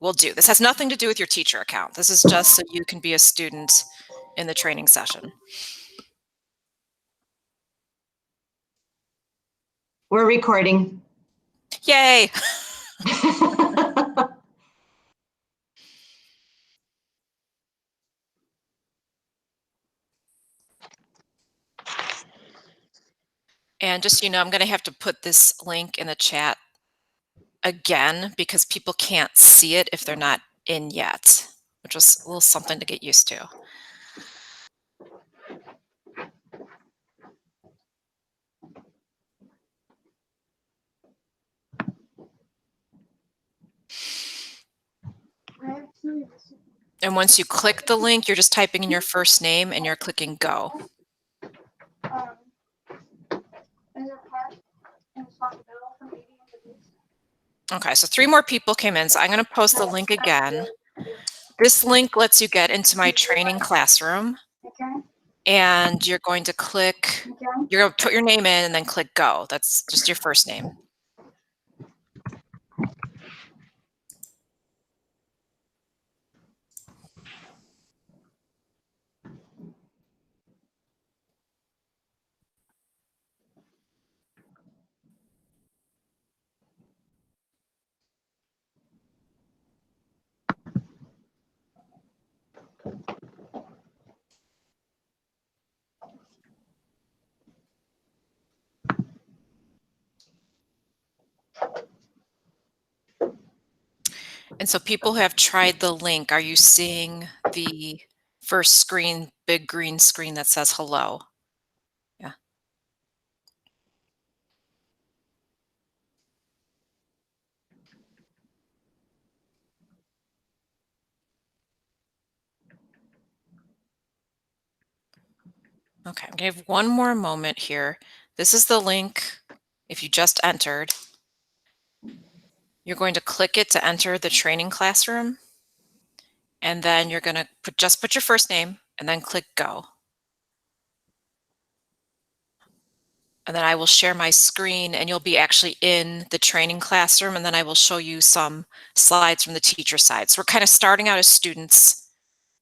we'll do. This has nothing to do with your teacher account. This is just so you can be a student in the training session. We're recording. Yay! And just so you know, I'm going to have to put this link in the chat again because people can't see it if they're not in yet, which was a little something to get used to. And once you click the link, you're just typing in your first name and you're clicking go. Okay, so 3 more people came in, so I'm going to post the link again. This link lets you get into my training classroom, and you're going to click, you're going to put your name in and then click go. That's just your first name. And so people who have tried the link, are you seeing the first screen, big green screen that says hello? Yeah. Okay, I'm going to have one more moment here. This is the link if you just entered. You're going to click it to enter the training classroom. And then you're going to just put your first name and then click go. And then I will share my screen and you'll be actually in the training classroom, and then I will show you some slides from the teacher side. So we're kind of starting out as students,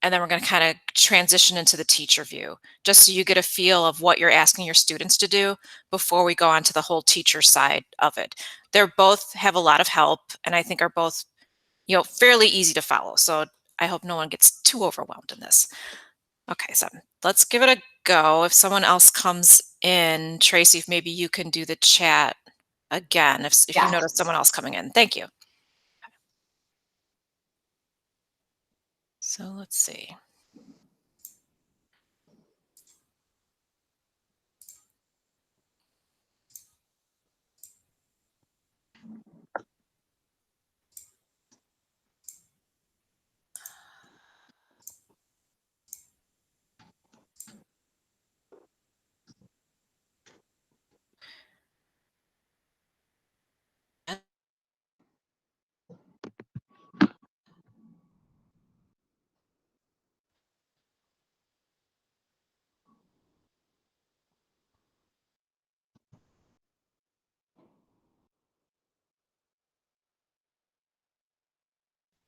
and then we're going to kind of transition into the teacher view, just so you get a feel of what you're asking your students to do before we go on to the whole teacher side of it. They're both have a lot of help, and I think are both, you know, fairly easy to follow. So I hope no one gets too overwhelmed in this. Okay, so let's give it a go. If someone else comes in, Tracy, if maybe you can do the chat again, if you notice someone else coming in. Thank you. So let's see.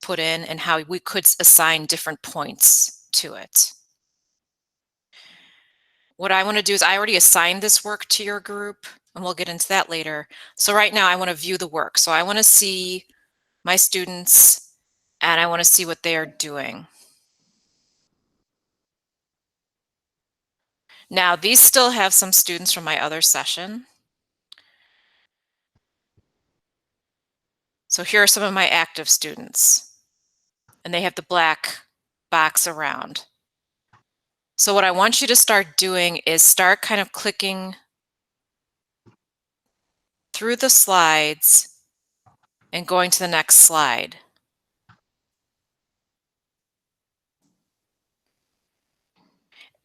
Put in and how we could assign different points to it. What I want to do is I already assigned this work to your group, and we'll get into that later. So right now I want to view the work. So I want to see my students and I want to see what they are doing. Now these still have some students from my other session. So here are some of my active students, and they have the black box around. So what I want you to start doing is start kind of clicking through the slides and going to the next slide.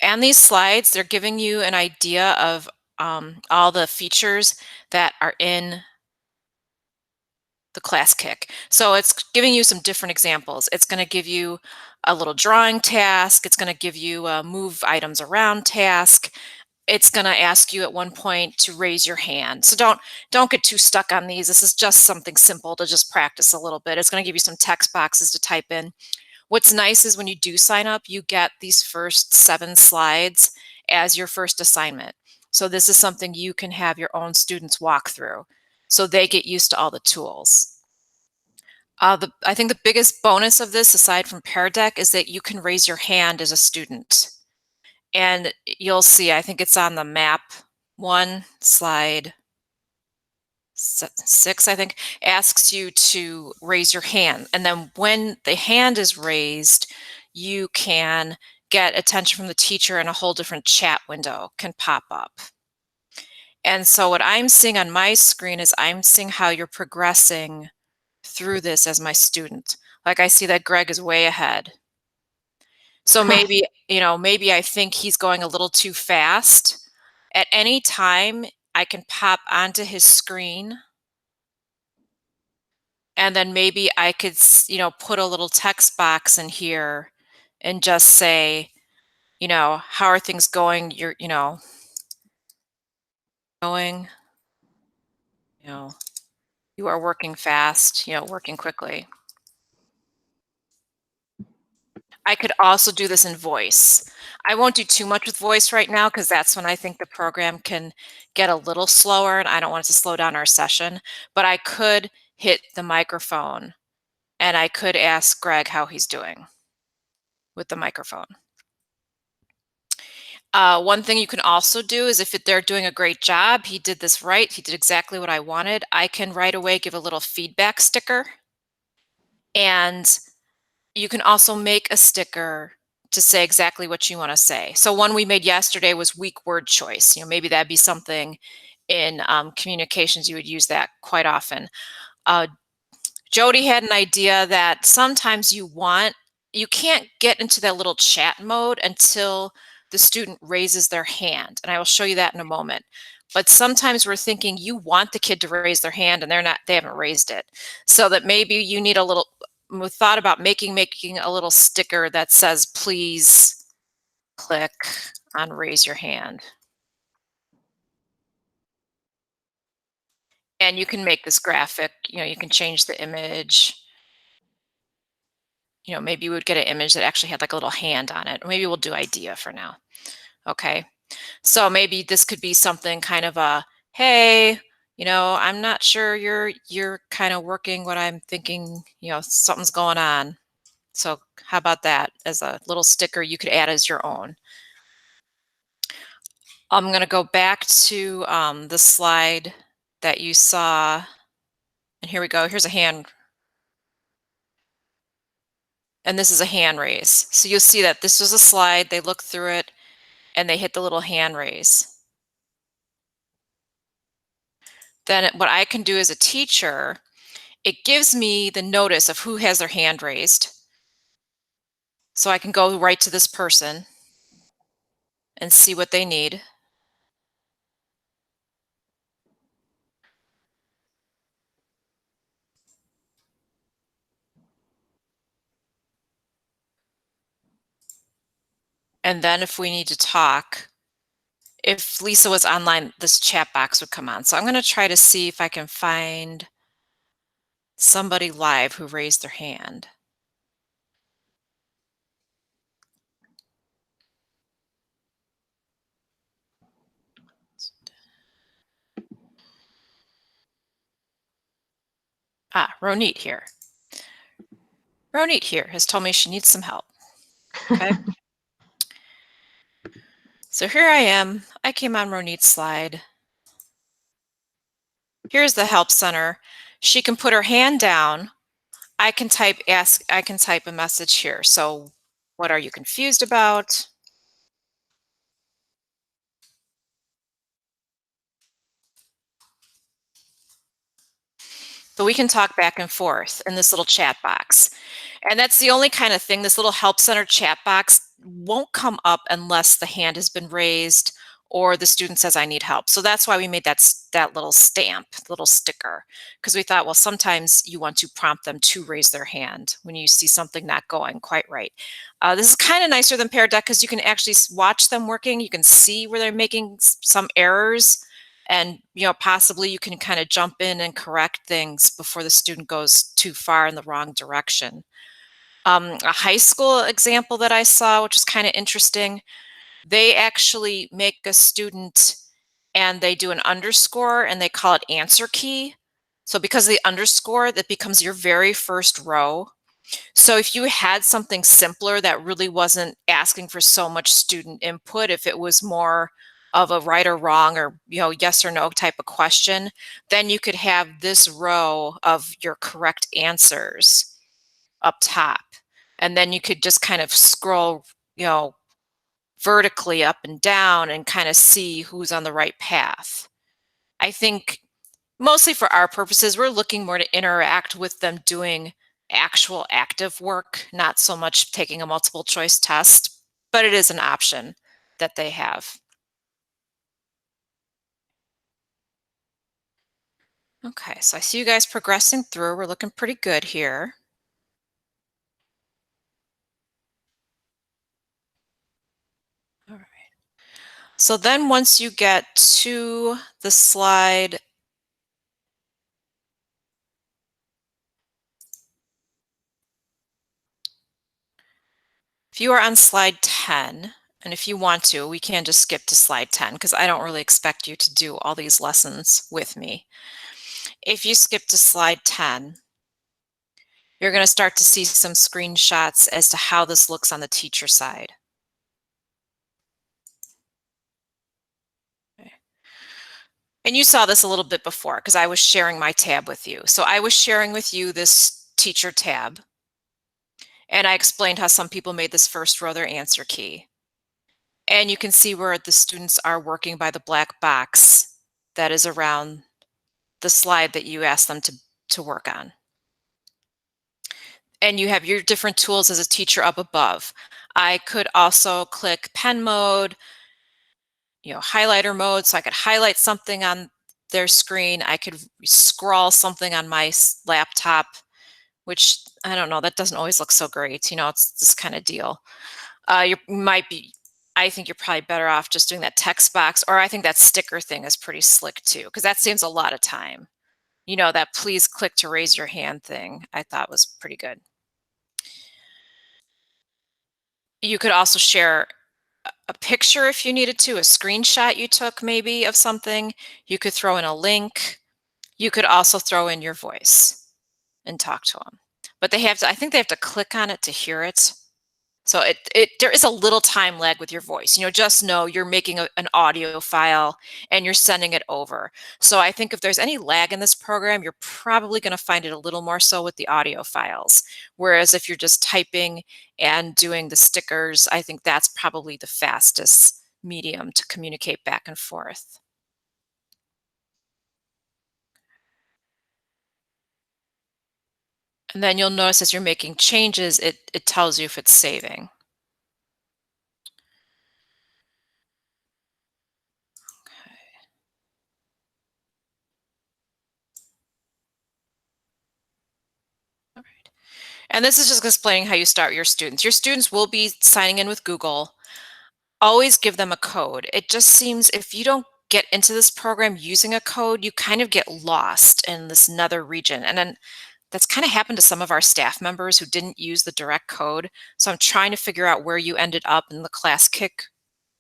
And these slides, they're giving you an idea of all the features that are in the Classkick. So it's giving you some different examples. It's going to give you a little drawing task. It's going to give you a move items around task. it's going to ask you at one point to raise your hand. So don't get too stuck on these. This is just something simple to just practice a little bit. It's going to give you some text boxes to type in. What's nice is when you do sign up, you get these first 7 slides as your first assignment. So this is something you can have your own students walk through so they get used to all the tools. I think the biggest bonus of this, aside from Pear Deck, is that you can raise your hand as a student. And you'll see, I think it's on the map 1, slide 6, I think, asks you to raise your hand. And then when the hand is raised, you can get attention from the teacher and a whole different chat window can pop up. And so what I'm seeing on my screen is I'm seeing how you're progressing through this as my student. Like I see that Greg is way ahead. So maybe, maybe I think he's going a little too fast. At any time, I can pop onto his screen, and then maybe I could, put a little text box in here and just say, how are things going? You're, going, you know, you are working fast, working quickly. I could also do this in voice. I won't do too much with voice right now because that's when I think the program can get a little slower and I don't want it to slow down our session. But I could hit the microphone and I could ask Greg how he's doing with the microphone. One thing you can also do is if they're doing a great job, he did this right, he did exactly what I wanted, I can right away give a little feedback sticker. And you can also make a sticker to say exactly what you want to say. So one we made yesterday was weak word choice. Maybe that'd be something in communications, you would use that quite often. Jody had an idea that sometimes you can't get into that little chat mode until the student raises their hand. And I will show you that in a moment. But sometimes we're thinking you want the kid to raise their hand and they haven't raised it. So that maybe you need we thought about making a little sticker that says, please click on raise your hand. And you can make this graphic, you can change the image. Maybe you would get an image that actually had like a little hand on it. Or maybe we'll do idea for now. Okay. So maybe this could be something kind of a, hey, I'm not sure you're kind of working what I'm thinking, something's going on. So how about that as a little sticker you could add as your own? I'm going to go back to the slide that you saw. And here we go. Here's a hand. And this is a hand raise. So you'll see that this was a slide. They looked through it and they hit the little hand raise. Then what I can do as a teacher, it gives me the notice of who has their hand raised. So I can go right to this person and see what they need. And then if we need to talk, if Lisa was online, this chat box would come on. So I'm going to try to see if I can find somebody live who raised their hand. Ronit here. Ronit here has told me she needs some help. Okay. So here I am. I came on Ronit's slide. Here's the help center. She can put her hand down. I can type a message here. So what are you confused about? But we can talk back and forth in this little chat box. And that's the only kind of thing, this little help center chat box won't come up unless the hand has been raised or the student says, I need help. So that's why we made that little stamp, little sticker, because we thought, well, sometimes you want to prompt them to raise their hand when you see something not going quite right. This is kind of nicer than Pear Deck because you can actually watch them working. You can see where they're making some errors, and possibly you can kind of jump in and correct things before the student goes too far in the wrong direction. A high school example that I saw, which was kind of interesting, they actually make a student and they do an underscore and they call it answer key. So because of the underscore, that becomes your very first row. So if you had something simpler that really wasn't asking for so much student input, if it was more of a right or wrong or yes or no type of question, then you could have this row of your correct answers up top. And then you could just kind of scroll, vertically up and down and kind of see who's on the right path. I think mostly for our purposes, we're looking more to interact with them doing actual active work, not so much taking a multiple choice test, but it is an option that they have. Okay, so I see you guys progressing through. We're looking pretty good here. All right. So then once you get to the slide, if you are on slide 10, and if you want to, we can just skip to slide 10 because I don't really expect you to do all these lessons with me. If you skip to slide 10, you're going to start to see some screenshots as to how this looks on the teacher side. Okay. And you saw this a little bit before because I was sharing my tab with you. So I was sharing with you this teacher tab, and I explained how some people made this first row their answer key. And you can see where the students are working by the black box that is around the slide that you asked them to work on. And you have your different tools as a teacher up above. I could also click pen mode, highlighter mode, so I could highlight something on their screen. I could scroll something on my laptop, which I don't know, that doesn't always look so great. It's this kind of deal. I think you're probably better off just doing that text box, or I think that sticker thing is pretty slick too, because that saves a lot of time. That please click to raise your hand thing, I thought was pretty good. You could also share a picture if you needed to, a screenshot you took maybe of something. You could throw in a link. You could also throw in your voice and talk to them. But I think they have to click on it to hear it. So there is a little time lag with your voice. Just know you're making an audio file and you're sending it over. So I think if there's any lag in this program, you're probably going to find it a little more so with the audio files. Whereas if you're just typing and doing the stickers, I think that's probably the fastest medium to communicate back and forth. And then you'll notice as you're making changes, it tells you if it's saving. All right. And this is just explaining how you start your students. Your students will be signing in with Google. Always give them a code. It just seems if you don't get into this program using a code, you kind of get lost in this nether region. And then that's kind of happened to some of our staff members who didn't use the direct code. So I'm trying to figure out where you ended up in the Classkick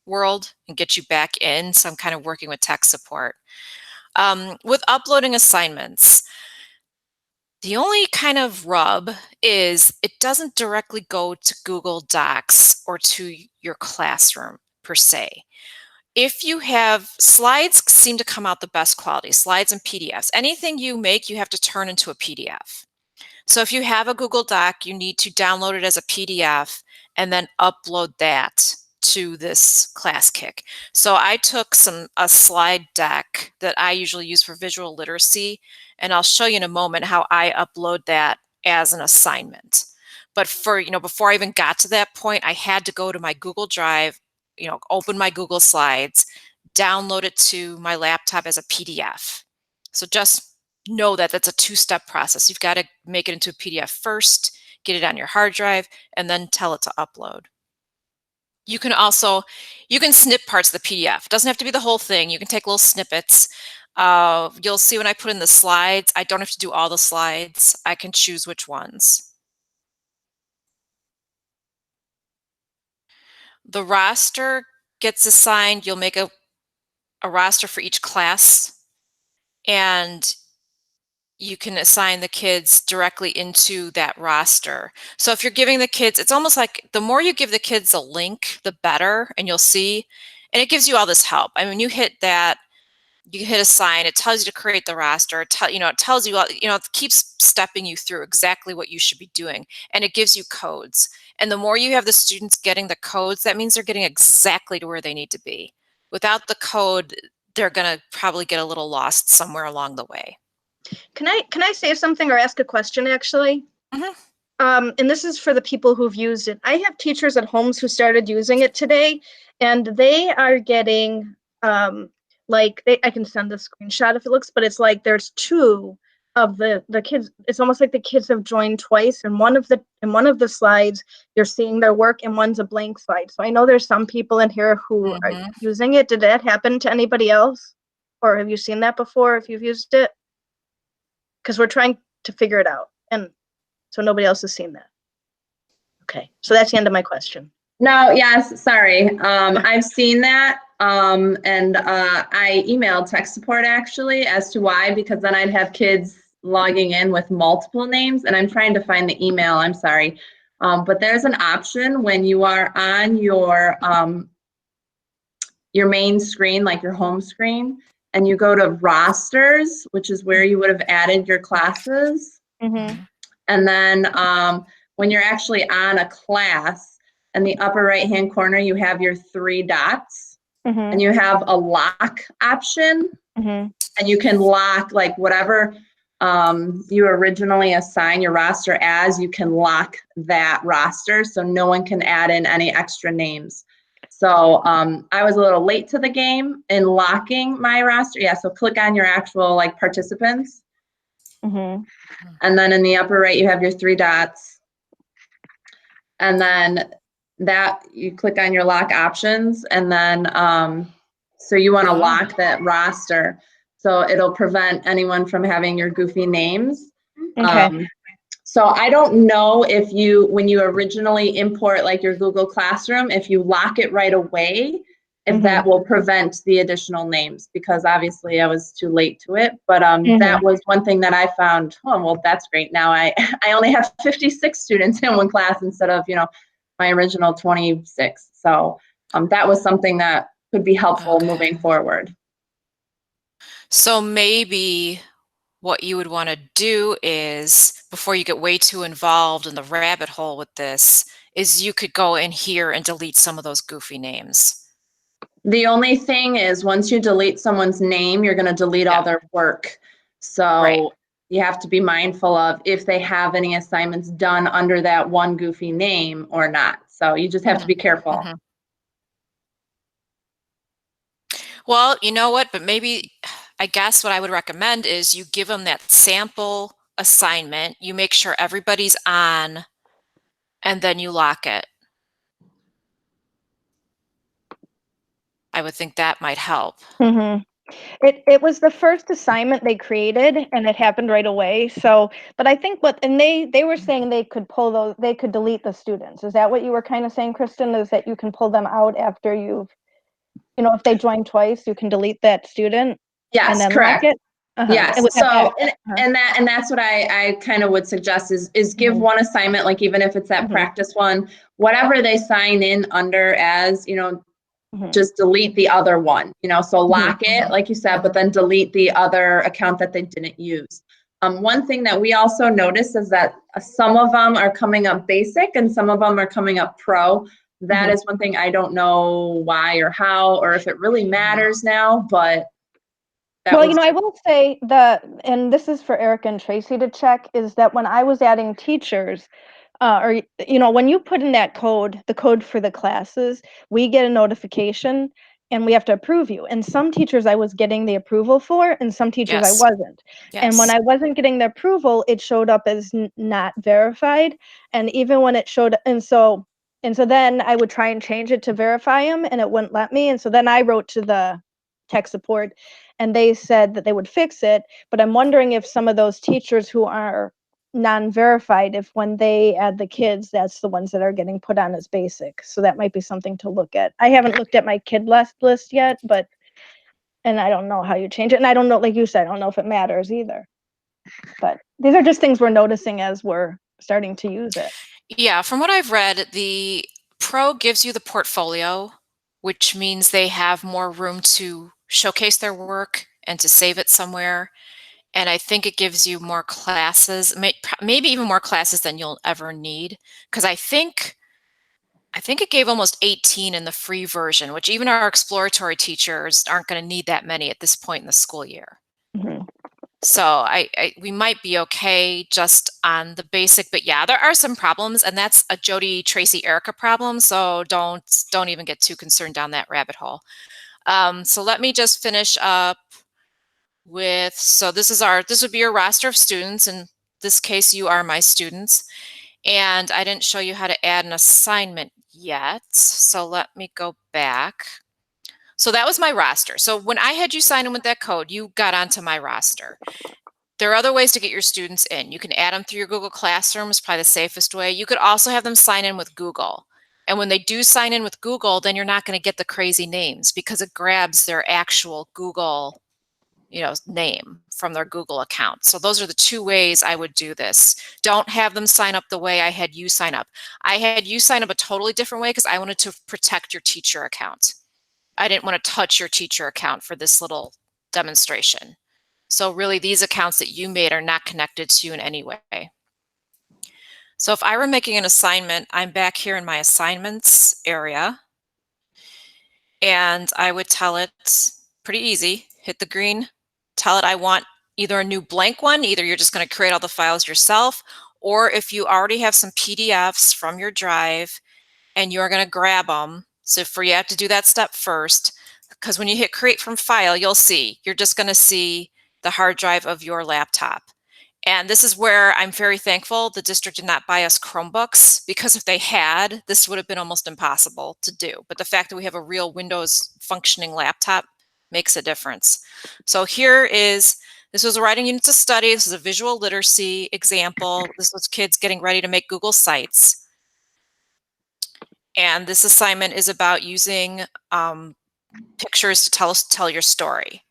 world and get you back in. So I'm kind of working with tech support. With uploading assignments, the only kind of rub is it doesn't directly go to Google Docs or to your classroom per se. If you have slides seem to come out the best quality, slides and PDFs. Anything you make, you have to turn into a PDF. So if you have a Google Doc, you need to download it as a PDF and then upload that to this Classkick. So I took a slide deck that I usually use for visual literacy, and I'll show you in a moment how I upload that as an assignment. But before I even got to that point, I had to go to my Google Drive, open my Google Slides, download it to my laptop as a PDF. So just know that that's a two-step process. You've got to make it into a PDF first, get it on your hard drive, and then tell it to upload. You can snip parts of the PDF. It doesn't have to be the whole thing. You can take little snippets. You'll see when I put in the slides, I don't have to do all the slides. I can choose which ones. The roster gets assigned. You'll make a roster for each class, and you can assign the kids directly into that roster. So if you're giving the kids, it's almost like the more you give the kids a link, the better, and you'll see, and it gives you all this help. I mean, you hit that, you hit assign, it tells you to create the roster, it tells you, it keeps stepping you through exactly what you should be doing, and it gives you codes. And the more you have the students getting the codes, that means they're getting exactly to where they need to be. Without the code, they're going to probably get a little lost somewhere along the way. Can I say something or ask a question, actually? Mhm. And this is for the people who've used it. I have teachers at homes who started using it today, and they are getting I can send a screenshot if it looks, but it's like there's two of the kids. It's almost like the kids have joined twice, and one of the slides you're seeing their work, and one's a blank slide. So I know there's some people in here who are using it. Did that happen to anybody else, or have you seen that before if you've used it? Because we're trying to figure it out, and so nobody else has seen that. Okay, so that's the end of my question. No, yes, sorry. I've seen that, and I emailed tech support actually as to why, because then I'd have kids logging in with multiple names, and I'm trying to find the email, I'm sorry. But there's an option when you are on your main screen, like your home screen, and you go to rosters, which is where you would have added your classes. Mm-hmm. And then when you're actually on a class, in the upper right-hand corner, you have your 3 dots, and you have a lock option, and you can lock like whatever you originally assign your roster as, you can lock that roster so no one can add in any extra names. So I was a little late to the game in locking my roster. Yeah, so click on your actual like participants. And then in the upper right, you have your 3 dots. And then that you click on your lock options, and then so you want to lock that roster so it'll prevent anyone from having your goofy names. So I don't know if when you originally import like your Google Classroom, if you lock it right away, if that will prevent the additional names, because obviously I was too late to it. But that was one thing that I found, oh, well, that's great. Now I only have 56 students in one class instead of, my original 26. So that was something that could be helpful moving forward. So maybe what you would want to do is, before you get way too involved in the rabbit hole with this, is you could go in here and delete some of those goofy names. The only thing is, once you delete someone's name, you're going to delete all their work. So you have to be mindful of if they have any assignments done under that one goofy name or not. So you just have to be careful. Well, you know what? But maybe, I guess what I would recommend is you give them that sample assignment, you make sure everybody's on, and then you lock it. I would think that might help. It was the first assignment they created, and it happened right away. So, but I think they were saying they could they could delete the students. Is that what you were kind of saying, Kristen? Is that you can pull them out after if they join twice, you can delete that student? Yes, and then correct. lock it? Yes. So, and that's what I kind of would suggest is give one assignment, like even if it's that practice one, whatever they sign in under as, just delete the other one, so lock it, like you said, but then delete the other account that they didn't use. One thing that we also noticed is that some of them are coming up basic and some of them are coming up pro. That is one thing I don't know why or how, or if it really matters now, but well, I will say and this is for Eric and Tracy to check, is that when I was adding teachers, or when you put in that code, the code for the classes, we get a notification, and we have to approve you. And some teachers I was getting the approval for, and some teachers I Yes. wasn't. And when Yes. I wasn't getting the approval, it showed up as not verified. And even when it showed, and so then I would try and change it to verify them, and it wouldn't let me. And so then I wrote to the tech support, and they said that they would fix it. But I'm wondering if some of those teachers who are non-verified, if when they add the kids, that's the ones that are getting put on as basic. So that might be something to look at. I haven't looked at my kid list yet, and I don't know how you change it. And I don't know, like you said, I don't know if it matters either. But these are just things we're noticing as we're starting to use it. Yeah, from what I've read, the Pro gives you the portfolio, which means they have more room to showcase their work and to save it somewhere. And I think it gives you more classes, maybe even more classes than you'll ever need. Because I think it gave almost 18 in the free version, which even our exploratory teachers aren't going to need that many at this point in the school year. Mm-hmm. So we might be okay just on the basic, but yeah, there are some problems, and that's a Jody, Tracy, Erica problem. So don't even get too concerned down that rabbit hole. So let me just finish up with, so this would be your roster of students. In this case, you are my students. And I didn't show you how to add an assignment yet. So let me go back. So that was my roster. So when I had you sign in with that code, you got onto my roster. There are other ways to get your students in. You can add them through your Google Classroom, is probably the safest way. You could also have them sign in with Google. And when they do sign in with Google, then you're not going to get the crazy names because it grabs their actual Google, name from their Google account. So those are the two ways I would do this. Don't have them sign up the way I had you sign up. I had you sign up a totally different way because I wanted to protect your teacher account. I didn't want to touch your teacher account for this little demonstration. So really, these accounts that you made are not connected to you in any way. So if I were making an assignment, I'm back here in my assignments area. And I would tell it, pretty easy, hit the green, tell it I want either a new blank one, either you're just going to create all the files yourself, or if you already have some PDFs from your drive and you're going to grab them. So you have to do that step first, because when you hit create from file, you'll see, you're just going to see the hard drive of your laptop. And this is where I'm very thankful the district did not buy us Chromebooks, because if they had, this would have been almost impossible to do. But the fact that we have a real Windows functioning laptop makes a difference. So this was a writing units of study. This is a visual literacy example. This was kids getting ready to make Google Sites. And this assignment is about using pictures to tell your story.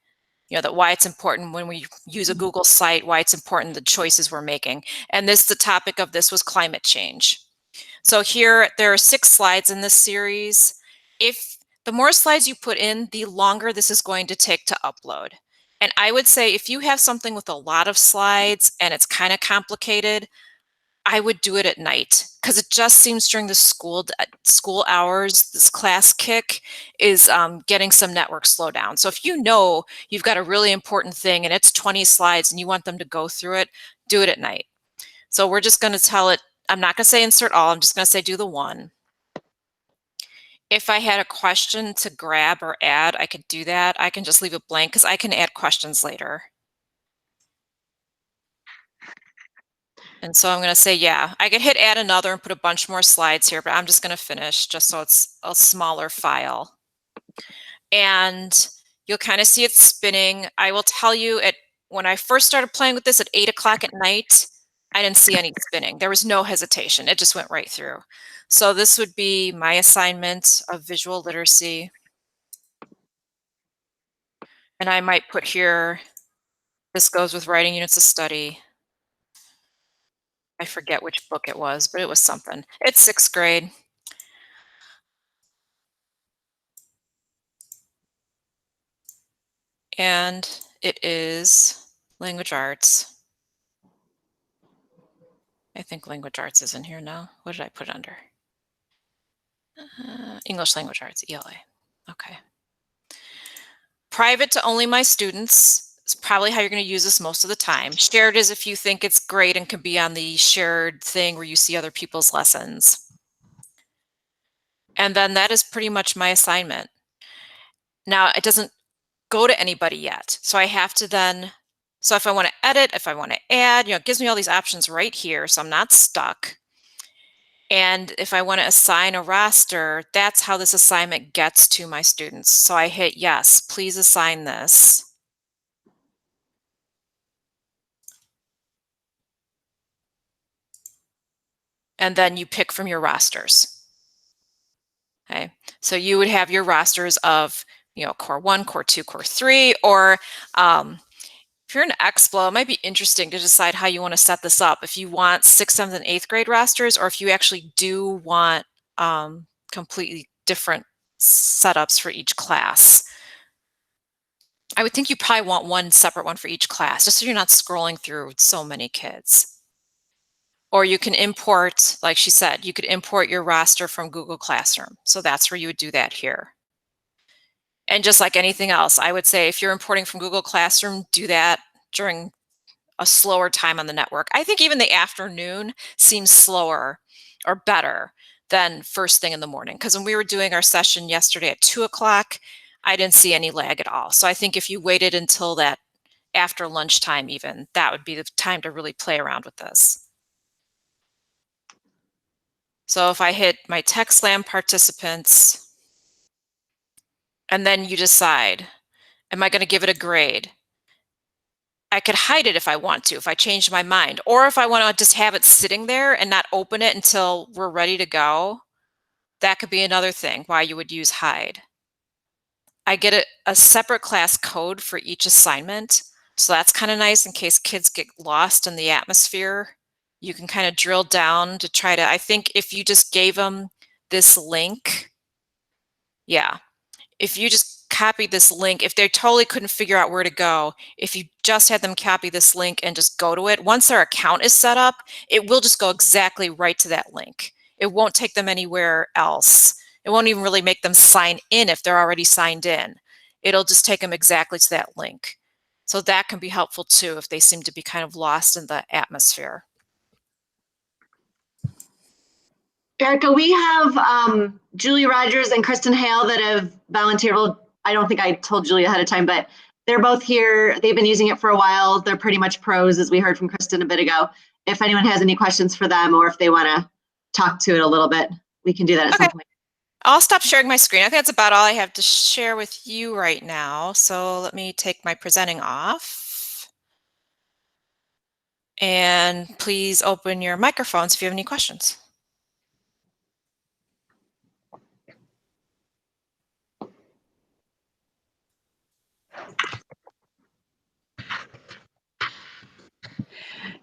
That why it's important when we use a Google site, why it's important the choices we're making. And the topic of this was climate change. So here, there are 6 slides in this series. If the more slides you put in, the longer this is going to take to upload. And I would say if you have something with a lot of slides and it's kind of complicated, I would do it at night, because it just seems during the school hours, this Classkick is getting some network slowdown. So if you've got a really important thing and it's 20 slides and you want them to go through it, do it at night. So we're just going to tell it, I'm not going to say insert all, I'm just going to say do the one. If I had a question to grab or add, I could do that. I can just leave it blank because I can add questions later. And so I'm going to say, yeah, I could hit add another and put a bunch more slides here, but I'm just going to finish just so it's a smaller file. And you'll kind of see it spinning. I will tell you, when I first started playing with this at 8 o'clock at night, I didn't see any spinning. There was no hesitation. It just went right through. So this would be my assignment of visual literacy. And I might put here, this goes with writing units of study. I forget which book it was, but it was something. It's 6th grade. And it is language arts. I think language arts is in here now. What did I put under? English language arts, ELA. Okay. Private to only my students is probably how you're going to use this most of the time. Shared is if you think it's great and can be on the shared thing where you see other people's lessons. And then that is pretty much my assignment. Now it doesn't go to anybody yet. So I have to then, so if I want to edit, if I want to add, it gives me all these options right here. So I'm not stuck. And if I want to assign a roster, that's how this assignment gets to my students. So I hit yes, please assign this. And then you pick from your rosters. Okay, so you would have your rosters of, core 1, core 2, core 3, or if you're in Explo, it might be interesting to decide how you want to set this up. If you want 6th, 7th, and 8th grade rosters, or if you actually do want completely different setups for each class. I would think you probably want one separate one for each class, just so you're not scrolling through so many kids. Or you can import, like she said, you could import your roster from Google Classroom. So that's where you would do that here. And just like anything else, I would say if you're importing from Google Classroom, do that during a slower time on the network. I think even the afternoon seems slower or better than first thing in the morning. Because when we were doing our session yesterday at 2 o'clock, I didn't see any lag at all. So I think if you waited until that after lunchtime even, that would be the time to really play around with this. So if I hit my TechSlam participants, and then you decide, am I going to give it a grade? I could hide it if I want to, if I change my mind, or if I want to just have it sitting there and not open it until we're ready to go. That could be another thing why you would use hide. I get a separate class code for each assignment. So that's kind of nice in case kids get lost in the atmosphere. You can kind of drill down to try to, I think if you just gave them this link, yeah, if you just copy this link, if they totally couldn't figure out where to go, if you just had them copy this link and just go to it, once their account is set up, it will just go exactly right to that link. It won't take them anywhere else. It won't even really make them sign in if they're already signed in. It'll just take them exactly to that link. So that can be helpful too if they seem to be kind of lost in the atmosphere. Erica, we have Julie Rogers and Kristen Hale that have volunteered. Well, I don't think I told Julie ahead of time, but they're both here. They've been using it for a while. They're pretty much pros, as we heard from Kristen a bit ago. If anyone has any questions for them, or if they want to talk to it a little bit, we can do that at some point. I'll stop sharing my screen. I think that's about all I have to share with you right now. So let me take my presenting off. And please open your microphones if you have any questions.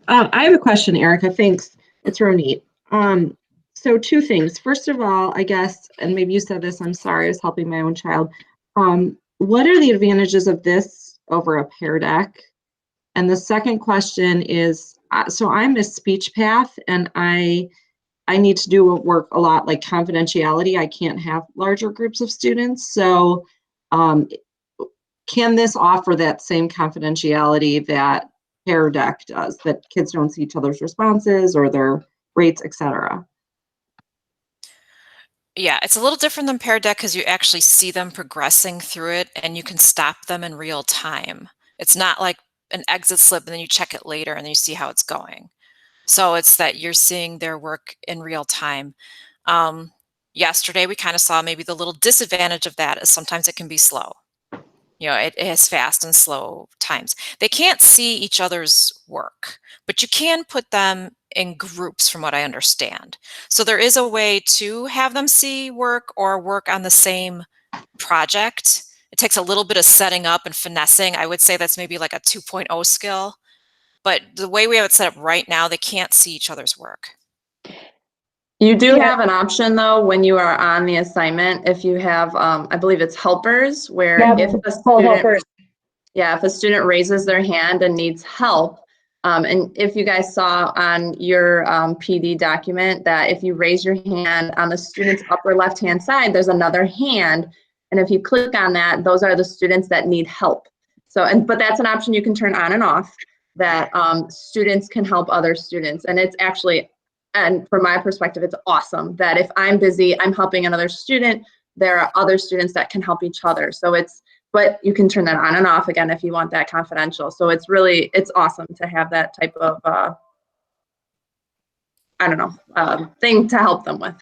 I have a question, Erica. Thanks. It's real neat. So 2 things. First of all, I guess, and maybe you said this, I'm sorry, I was helping my own child. What are the advantages of this over a Pear Deck? And the second question is, so I'm a speech path and I need to do work a lot like confidentiality. I can't have larger groups of students. So can this offer that same confidentiality that Pear Deck does, that kids don't see each other's responses or their rates, etc.? Yeah, it's a little different than Pear Deck because you actually see them progressing through it and you can stop them in real time. It's not like an exit slip and then you check it later and then you see how it's going. So it's that you're seeing their work in real time. Yesterday, we kind of saw maybe the little disadvantage of that is sometimes it can be slow. It has fast and slow times. They can't see each other's work, but you can put them in groups from what I understand. So there is a way to have them see work or work on the same project. It takes a little bit of setting up and finessing. I would say that's maybe like a 2.0 skill. But the way we have it set up right now, they can't see each other's work. You do have an option though when you are on the assignment. If you have, I believe it's helpers, where if a student raises their hand and needs help, and if you guys saw on your PD document that if you raise your hand on the student's upper left-hand side, there's another hand, and if you click on that, those are the students that need help. So, but that's an option you can turn on and off, that students can help other students, and it's actually, and from my perspective, it's awesome that if I'm busy, I'm helping another student, there are other students that can help each other. So but you can turn that on and off again if you want that confidential. So it's awesome to have that type of, thing to help them with.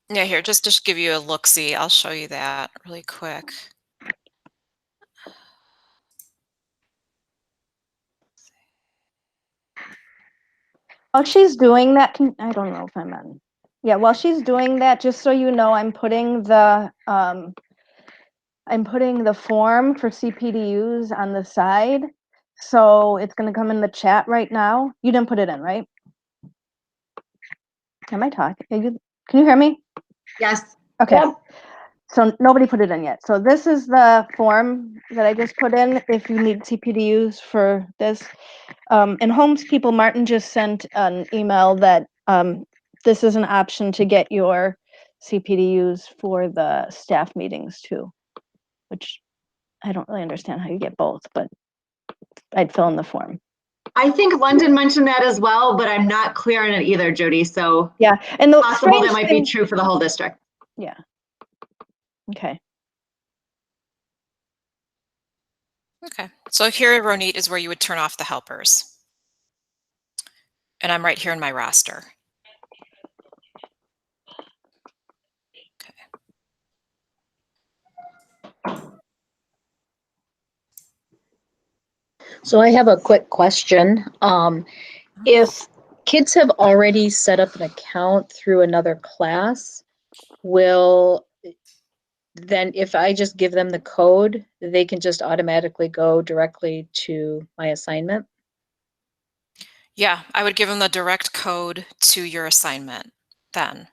Yeah, here, just to give you a look-see, I'll show you that really quick. While she's doing that, I don't know if I'm on. Yeah, while she's doing that, just so you know, I'm putting the form for CPDUs on the side. So it's going to come in the chat right now. You didn't put it in, right? Am I talking? Can you hear me? Yes. Okay. Yep. So nobody put it in yet. So this is the form that I just put in if you need CPDUs for this. And Homes People, Martin just sent an email that this is an option to get your CPDUs for the staff meetings too, which I don't really understand how you get both, but I'd fill in the form. I think London mentioned that as well, but I'm not clear on it either, Jody. So yeah, and the possible that might be true for the whole district. Yeah. Okay. Okay, so here, Ronit, is where you would turn off the helpers. And I'm right here in my roster. So I have a quick question. If kids have already set up an account through another class, then if I just give them the code, they can just automatically go directly to my assignment? Yeah, I would give them the direct code to your assignment then.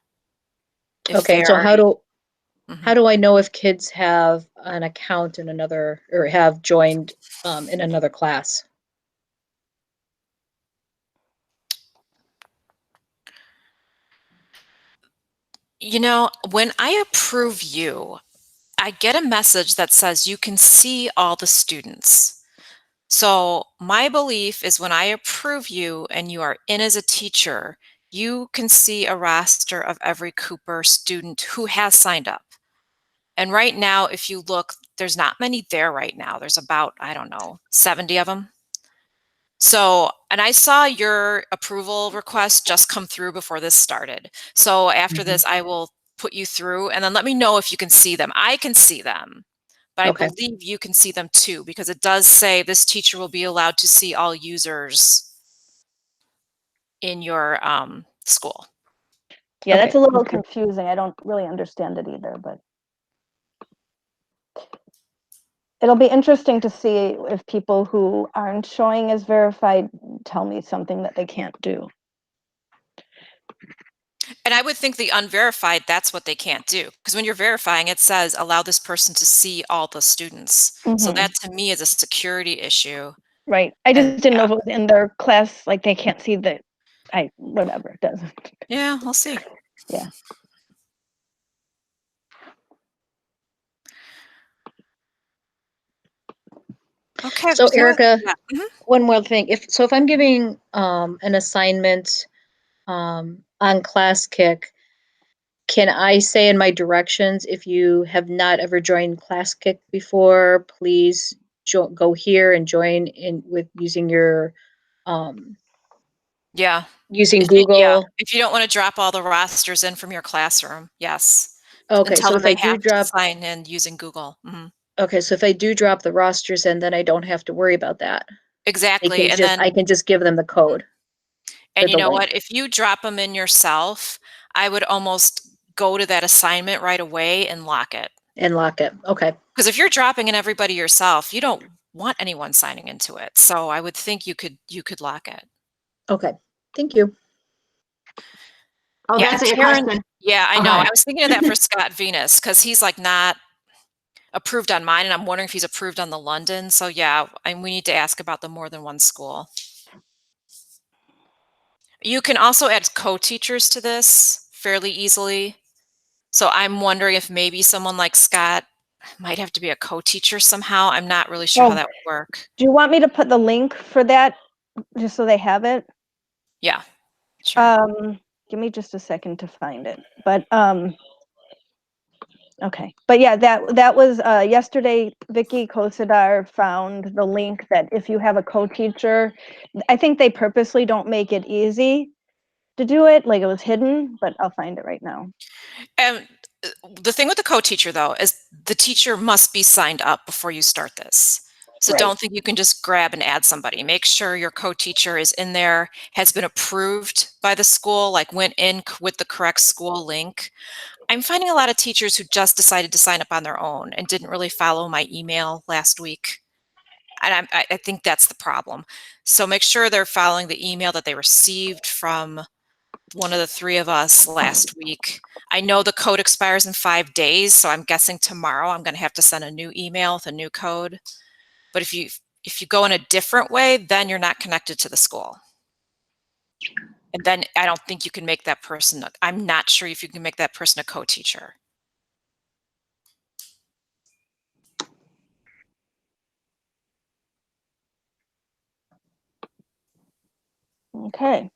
Okay, so how do I know if kids have an account in another, or have joined in another class? You know, when I approve you, I get a message that says you can see all the students. So my belief is when I approve you and you are in as a teacher, you can see a roster of every Cooper student who has signed up. And right now, if you look, there's not many there right now. There's about, I don't know, 70 of them. So, and I saw your approval request just come through before this started. So after this, I will put you through and then let me know if you can see them. I can see them, but I Okay. believe you can see them too, because it does say this teacher will be allowed to see all users in your school. Yeah, Okay, that's a little thank you. confusing. I don't really understand it either, but it'll be interesting to see if people who aren't showing as verified tell me something that they can't do. And I would think the unverified, that's what they can't do. Because when you're verifying, it says allow this person to see all the students. So that to me is a security issue. Right. I just And didn't know if it was in their class, like they can't see the, whatever, it doesn't. yeah, we'll see. Yeah. Okay. So Erica, Yeah. one more thing. If I'm giving an assignment on Classkick, can I say in my directions, if you have not ever joined Classkick before, please go here and join in with using your Yeah. using Yeah. Google? If you don't want to drop all the rosters in from your classroom, yes. Okay, And tell so them if I they do have to drop, sign in using Google. okay, so if I do drop the rosters in, then I don't have to worry about that. Exactly. And then, I can just give them the code. and you the know link. what? If you drop them in yourself, I would almost go to that assignment right away and lock it. And lock it. Okay. Because if you're dropping in everybody yourself, you don't want anyone signing into it. So I would think you could lock it. Okay. Thank you. Oh, Yeah, that's a good Karen. question. Yeah, I know. Okay. I was thinking of that for Scott Venus because he's like not approved on mine, and I'm wondering if he's approved on the London. So yeah, we need to ask about the more than one school. You can also add co-teachers to this fairly easily. So I'm wondering if maybe someone like Scott might have to be a co-teacher somehow. I'm not really sure how that would work. Do you want me to put the link for that just so they have it? Yeah, sure. Give me just a second to find it. But okay. But yeah, that was yesterday. Vicky Kosadar found the link that if you have a co-teacher, I think they purposely don't make it easy to do it. Like it was hidden, but I'll find it right now. And the thing with the co-teacher though is the teacher must be signed up before you start this. So Right. don't think you can just grab and add somebody. Make sure your co-teacher is in there, has been approved by the school, like went in with the correct school link. I'm finding a lot of teachers who just decided to sign up on their own and didn't really follow my email last week. And I think that's the problem. So make sure they're following the email that they received from one of the three of us last week. I know the code expires in 5 days, so I'm guessing tomorrow I'm going to have to send a new email with a new code. But if you go in a different way, then you're not connected to the school. And then I don't think you can make that person, I'm not sure if you can make that person a co-teacher. Okay.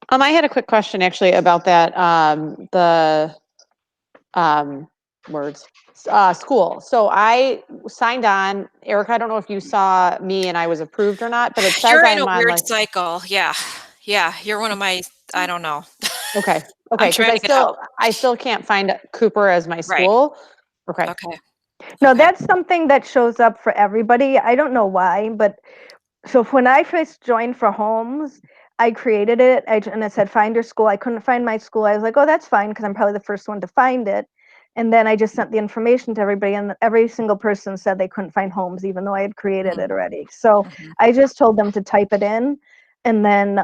I had a quick question actually about that. School. So I signed on. Erica, I don't know if you saw me and I was approved or not, but it says You're in I'm a on weird like. cycle. Yeah. Yeah. You're one of my, I don't know. Okay. I'm Okay. Because trying to get help. I still can't find Cooper as my Right. school. Okay. Okay. No, Okay. that's something that shows up for everybody. I don't know why, but so when I first joined for Holmes, I created it and it said find your school. I couldn't find my school. I was like, oh, that's fine because I'm probably the first one to find it. And then I just sent the information to everybody, and every single person said they couldn't find Holmes, even though I had created it already. So I just told them to type it in, and then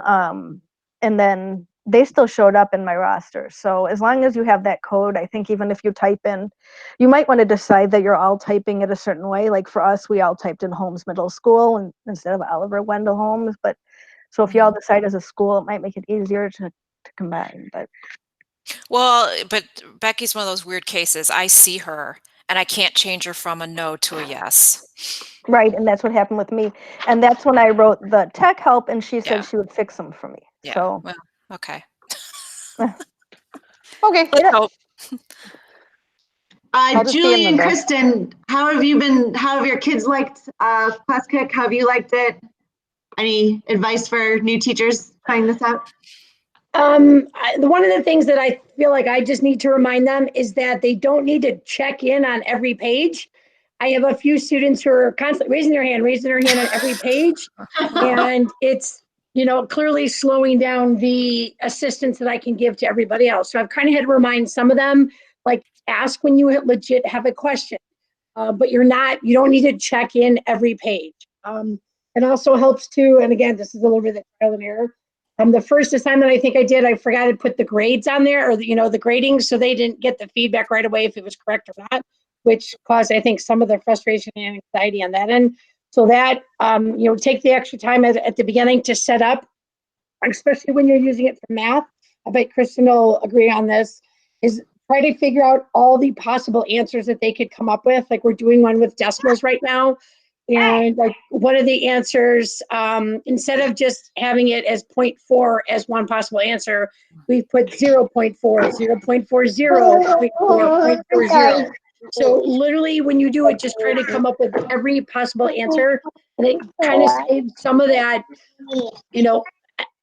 they still showed up in my roster. So as long as you have that code, I think even if you type in, you might want to decide that you're all typing it a certain way. Like for us, we all typed in Holmes Middle School and instead of Oliver Wendell Holmes. But so if you all decide as a school, it might make it easier to combine. But Well, but Becky's one of those weird cases. I see her and I can't change her from a no to a yes. right, and that's what happened with me. And that's when I wrote the tech help, and she said Yeah. she would fix them for me. Yeah. So Well, okay. Okay. Let's hope. I'll just be Julie in and limbo. Kristen, how have your kids liked Classkick? How have you liked it? Any advice for new teachers trying this out? One of the things that I feel like I just need to remind them is that they don't need to check in on every page. I have a few students who are constantly raising their hand on every page. And it's, clearly slowing down the assistance that I can give to everybody else. So I've kind of had to remind some of them, like ask when you legit have a question, but you don't need to check in every page. It also helps too, and again, this is a little bit of trial and error. The first assignment I think I did, I forgot to put the grades on there or the grading, so they didn't get the feedback right away if it was correct or not, which caused, I think, some of the frustration and anxiety on that end. So that, take the extra time at the beginning to set up, especially when you're using it for math. I bet Kristen will agree on this, is try to figure out all the possible answers that they could come up with. Like we're doing one with decimals right now. And like one of the answers, instead of just having it as 0.4 as one possible answer, we've put 0.4, 0.40, 0.40. So literally when you do it, just try to come up with every possible answer. And it kind of saves some of that,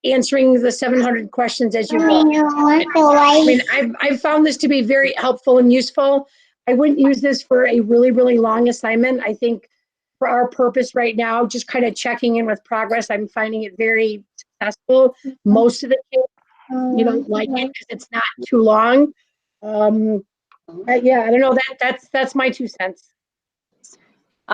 answering the 700 questions as you go. I mean, I've found this to be very helpful and useful. I wouldn't use this for a really, really long assignment. I think for our purpose right now, just kind of checking in with progress, I'm finding it very successful. Most of the kids, like it because it's not too long. Yeah, I don't know. That's my 2 cents.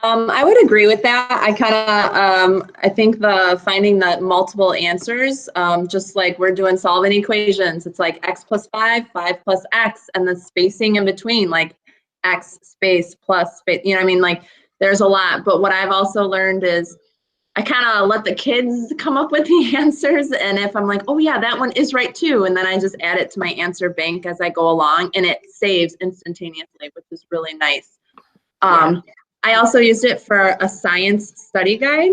I would agree with that. I think finding the multiple answers, just like we're doing solving equations, it's like x plus 5, 5 plus x, and the spacing in between, like x space plus space, like there's a lot. But what I've also learned is I kind of let the kids come up with the answers. And if I'm like, oh yeah, that one is right too. And then I just add it to my answer bank as I go along, and it saves instantaneously, which is really nice. I also used it for a science study guide.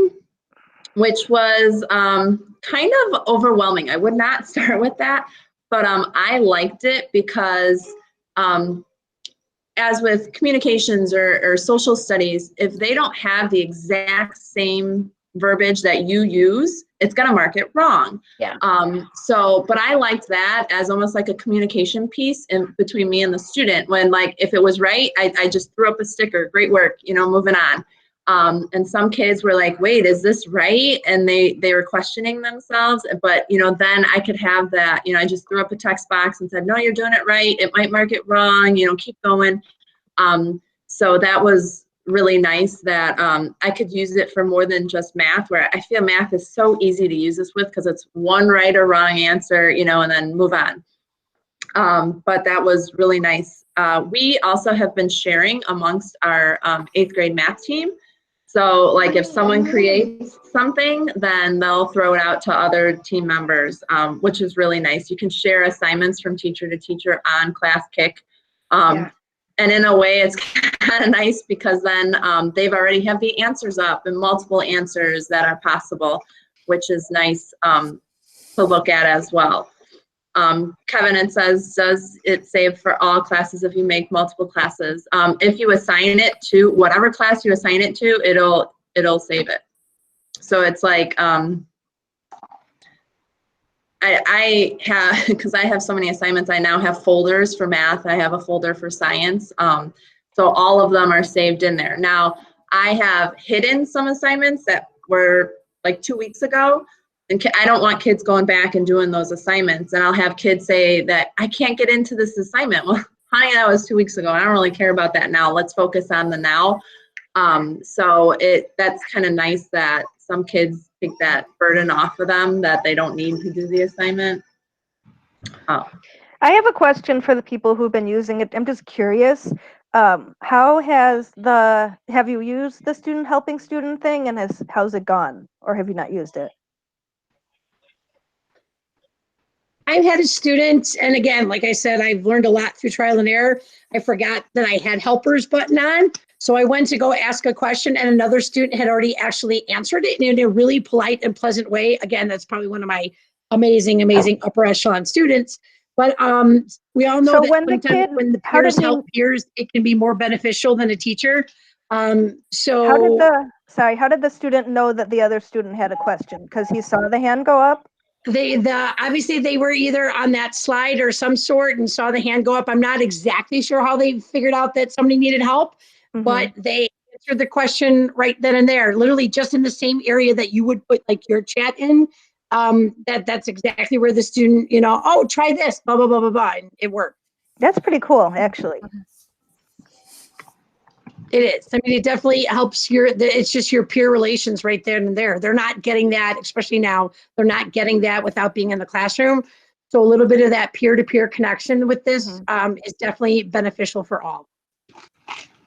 which was kind of overwhelming. I would not start with that, but I liked it because as with communications or social studies, if they don't have the exact same verbiage that you use, it's going to mark it wrong. Yeah. But I liked that as almost like a communication piece in between me and the student, when like, if it was right, I just threw up a sticker, great work, moving on. And some kids were like, wait, is this right? And they were questioning themselves, but then I could have that, I just threw up a text box and said, no, you're doing it right. It might mark it wrong, keep going. So that was really nice that I could use it for more than just math, where I feel math is so easy to use this with because it's one right or wrong answer, and then move on. But that was really nice. We also have been sharing amongst our 8th grade math team. So like if someone creates something, then they'll throw it out to other team members, which is really nice. You can share assignments from teacher to teacher on Classkick. And in a way, it's kind of nice because then they've already have the answers up and multiple answers that are possible, which is nice to look at as well. Kevin, it says, does it save for all classes if you make multiple classes? If you assign it to whatever class you assign it to, it'll save it. So it's like, I have, because I have so many assignments, I now have folders for math. I have a folder for science. So all of them are saved in there. Now, I have hidden some assignments that were like 2 weeks ago. And I don't want kids going back and doing those assignments. And I'll have kids say that I can't get into this assignment. Well, honey, that was 2 weeks ago. I don't really care about that now. Let's focus on the now. So that's kind of nice that some kids take that burden off of them, that they don't need to do the assignment. I have a question for the people who've been using it. I'm just curious. Have you used the student helping student thing, and how's it gone? Or have you not used it? I've had a student, and again, like I said, I've learned a lot through trial and error. I forgot that I had helpers button on. So I went to go ask a question, and another student had already actually answered it in a really polite and pleasant way. Again, that's probably one of my amazing upper echelon students. But we all know So that when the peers help peers, it can be more beneficial than a teacher. How did the student know that the other student had a question? Because he saw the hand go up? Obviously they were either on that slide or some sort and saw the hand go up. I'm not exactly sure how they figured out that somebody needed help, but they answered the question right then and there, literally just in the same area that you would put like your chat in. That's exactly where the student, oh, try this, blah, blah, blah, blah, blah. And it worked. That's pretty cool, actually. It is. I mean, it definitely helps it's just your peer relations right there and there. They're not getting that, especially now, they're not getting that without being in the classroom. So a little bit of that peer-to-peer connection with this is definitely beneficial for all.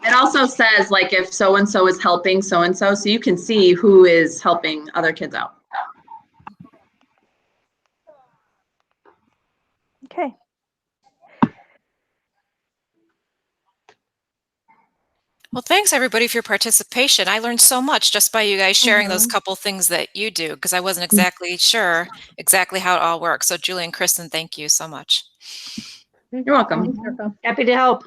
It also says like if so-and-so is helping so-and-so, so you can see who is helping other kids out. Okay. Well, thanks everybody for your participation. I learned so much just by you guys sharing those couple things that you do, because I wasn't exactly sure exactly how it all works. So Julie and Kristen, thank you so much. You're welcome. Happy to help.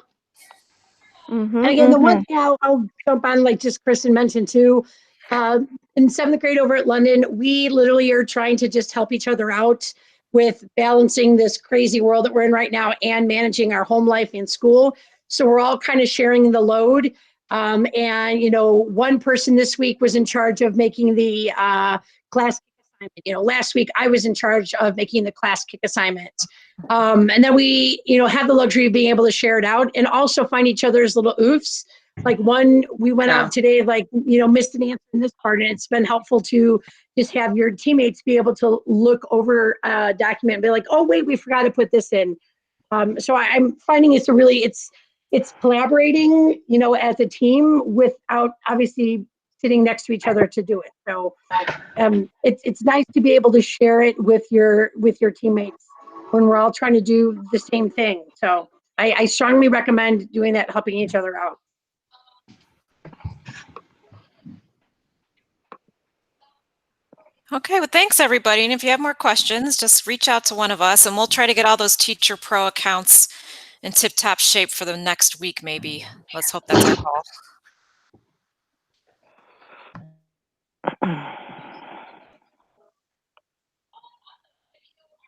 And again, the one thing I'll jump on, like just Kristen mentioned too, in 7th grade over at London, we literally are trying to just help each other out with balancing this crazy world that we're in right now and managing our home life in school. So we're all kind of sharing the load. And, one person this week was in charge of making the class assignment. Last week I was in charge of making the Classkick assignment. And then we, have the luxury of being able to share it out and also find each other's little oofs. Like we went out today, missed an answer in this part, and it's been helpful to just have your teammates be able to look over a document and be like, oh, wait, we forgot to put this in. So I'm finding it's collaborating, as a team without obviously sitting next to each other to do it. So it's nice to be able to share it with your teammates when we're all trying to do the same thing. So I strongly recommend doing that, helping each other out. Okay, well, thanks everybody. And if you have more questions, just reach out to one of us and we'll try to get all those Teacher Pro accounts in tip-top shape for the next week, maybe. Let's hope that's our goal.